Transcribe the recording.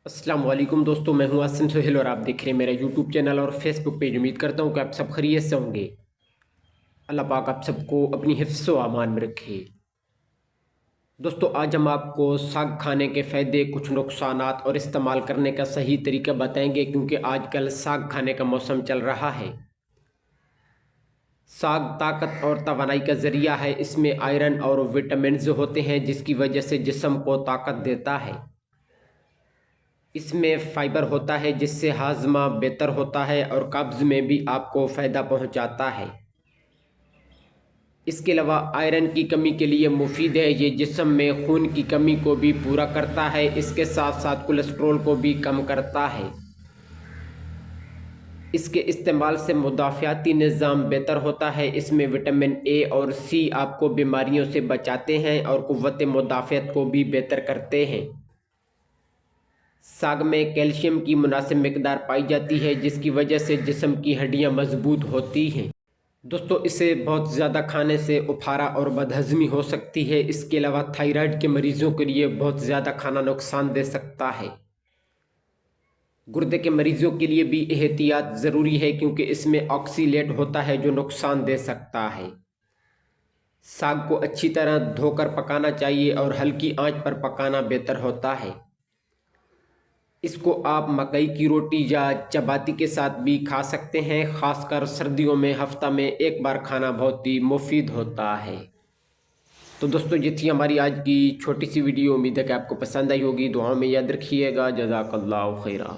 अस्सलाम वालेकुम दोस्तों, मैं हूं आसिम सोहेल और आप देख रहे हैं मेरा यूट्यूब चैनल और फेसबुक पेज। उम्मीद करता हूं कि आप सब खैरियत से होंगे। अल्लाह पाक आप सबको अपनी हिफ्ज़ व अमान में रखे। दोस्तों, आज हम आपको साग खाने के फ़ायदे, कुछ नुकसानात और इस्तेमाल करने का सही तरीका बताएंगे, क्योंकि आजकल साग खाने का मौसम चल रहा है। साग ताकत और तवानाई का ज़रिया है। इसमें आयरन और विटामिन होते हैं, जिसकी वजह से जिस्म को ताकत देता है। इसमें फाइबर होता है, जिससे हाजमा बेहतर होता है और कब्ज़ में भी आपको फ़ायदा पहुंचाता है। इसके अलावा आयरन की कमी के लिए मुफीद है। ये जिस्म में खून की कमी को भी पूरा करता है। इसके साथ साथ कोलेस्ट्रॉल को भी कम करता है। इसके इस्तेमाल से मुदाफ़ाती निज़ाम बेहतर होता है। इसमें विटामिन ए और सी आपको बीमारियों से बचाते हैं और क़ुव्वत मुदाफ़ात को भी बेहतर करते हैं। साग में कैल्शियम की मुनासिब मिकदार पाई जाती है, जिसकी वजह से जिस्म की हड्डियां मजबूत होती हैं। दोस्तों, इसे बहुत ज़्यादा खाने से उफारा और बदहज़मी हो सकती है। इसके अलावा थायराइड के मरीज़ों के लिए बहुत ज़्यादा खाना नुकसान दे सकता है। गुर्दे के मरीज़ों के लिए भी एहतियात ज़रूरी है, क्योंकि इसमें ऑक्सीलेट होता है जो नुकसान दे सकता है। साग को अच्छी तरह धोकर पकाना चाहिए और हल्की आंच पर पकाना बेहतर होता है। इसको आप मकई की रोटी या चपाती के साथ भी खा सकते हैं। ख़ासकर सर्दियों में हफ्ता में एक बार खाना बहुत ही मुफीद होता है। तो दोस्तों, ये थी हमारी आज की छोटी सी वीडियो। उम्मीद है कि आपको पसंद आई होगी। दुआओं में याद रखिएगा। जज़ाकल्लाहु खैरा।